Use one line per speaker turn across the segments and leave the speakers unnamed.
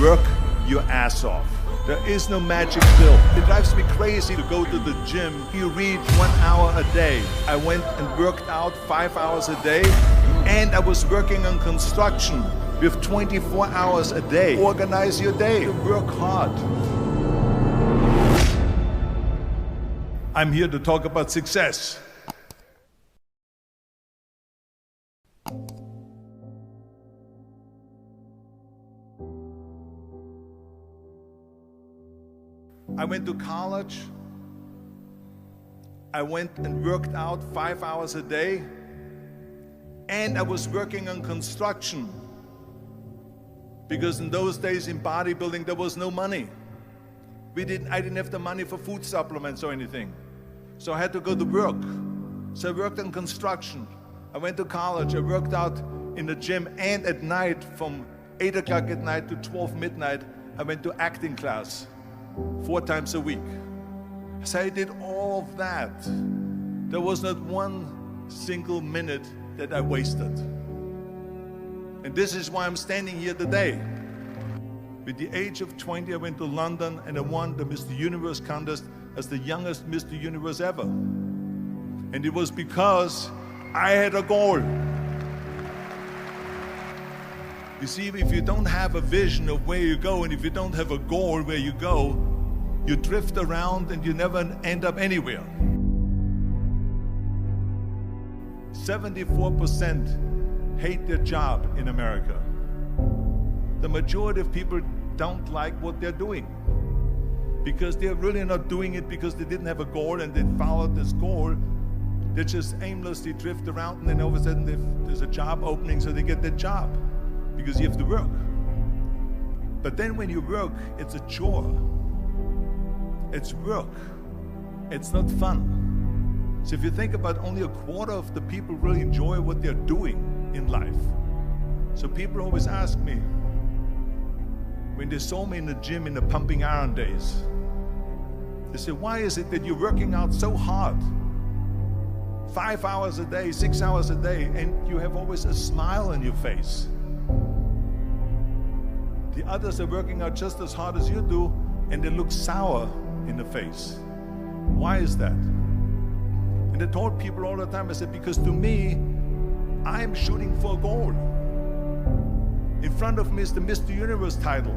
Work your ass off. There is no magic pill. It drives me crazy to go to the gym. You read 1 hour a day. I went and worked out 5 hours a day, and I was working on construction with 24 hours a day. Organize your day. Work hard. I'm here to talk about success. I went to college. I went and worked out 5 hours a day, and I was working on construction because in those days in bodybuilding there was no money. I didn't have the money for food supplements or anything, so I had to go to work. So I worked on construction. I went to college. I worked out in the gym, and at night from 8 o'clock at night to 12 midnight I went to acting class 4 times a week. So I did all of that. There was not one single minute that I wasted. And this is why I'm standing here today. With the age of 20, I went to London and I won the Mr. Universe contest as the youngest Mr. Universe ever. And it was because I had a goal. You see, if you don't have a vision of where you go, and if you don't have a goal where you go, you drift around and you never end up anywhere. 74% hate their job in America. The majority of people don't like what they're doing because they're really not doing it because they didn't have a goal and they followed this goal. They just aimlessly drift around, and then all of a sudden there's a job opening, so they get that job because you have to work. But then when you work, it's a chore. It's work. It's not fun. So if you think about, only a quarter of the people really enjoy what they're doing in life. So people always ask me, when they saw me in the gym in the pumping iron days, they say, why is it that you're working out so hard? 5 hours a day, 6 hours a day, and you have always a smile on your face. The others are working out just as hard as you do, and they look sour in the face. Why is that? And I told people all the time, I said, because to me, I'm shooting for a goal. In front of me is the Mr. Universe title.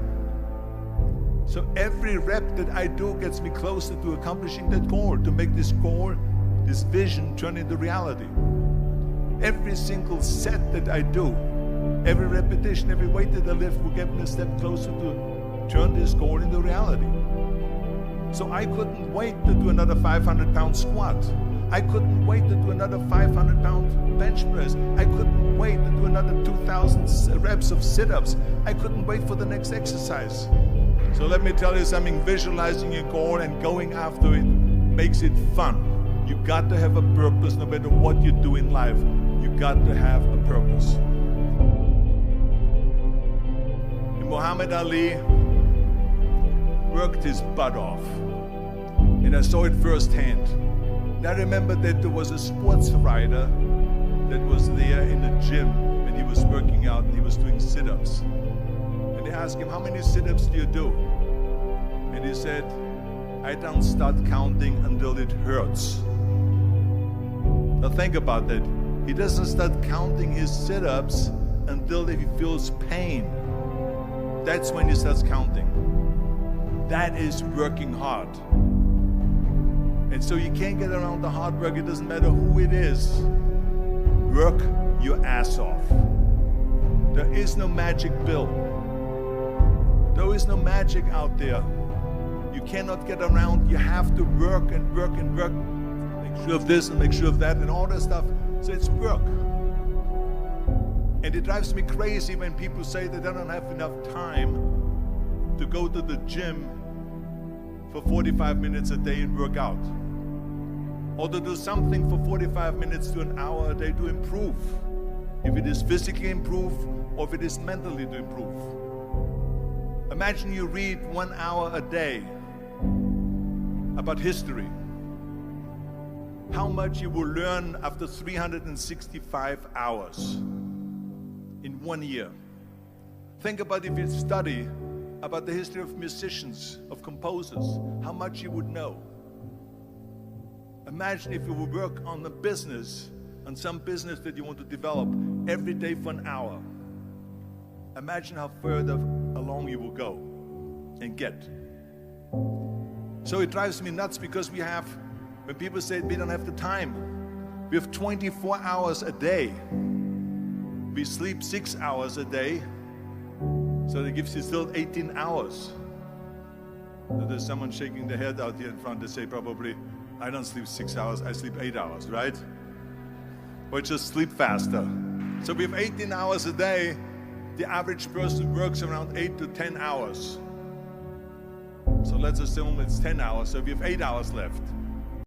So every rep that I do gets me closer to accomplishing that goal, to make this goal, this vision, turn into reality. Every single set that I do, every repetition, every weight that I lift will get me a step closer to turn this goal into reality. So I couldn't wait to do another 500-pound squat. I couldn't wait to do another 500-pound bench press. I couldn't wait to do another 2,000 reps of sit-ups. I couldn't wait for the next exercise. So let me tell you something, visualizing your goal and going after it makes it fun. You got to have a purpose no matter what you do in life. You got to have a purpose. Muhammad Ali worked his butt off, and I saw it firsthand. And I remember that there was a sports writer that was there in the gym when he was working out and he was doing sit-ups. And they asked him, how many sit-ups do you do? And he said, I don't start counting until it hurts. Now think about that. He doesn't start counting his sit-ups until he feels pain. That's when he starts counting. That is working hard. And so you can't get around the hard work. It doesn't matter who it is. Work your ass off. There is no magic pill. There is no magic out there. You cannot get around. You have to work and work and work. Make sure of this and make sure of that and all that stuff. So it's work. And it drives me crazy when people say that they don't have enough time to go to the gym for 45 minutes a day and work out. Or to do something for 45 minutes to an hour a day to improve. If it is physically improve or if it is mentally to improve. Imagine you read 1 hour a day about history. How much you will learn after 365 hours in 1 year. Think about if you study about the history of musicians, of composers, how much you would know. Imagine if you would work on a business, on some business that you want to develop every day for an hour. Imagine how further along you will go and get. So it drives me nuts because when people say we don't have the time, we have 24 hours a day. We sleep 6 hours a day, so that gives you still 18 hours. So there's someone shaking their head out here in front. They say probably, I don't sleep 6 hours, I sleep 8 hours, right? Or just sleep faster. So we have 18 hours a day. The average person works around 8 to 10 hours. So let's assume it's 10 hours, so we have 8 hours left.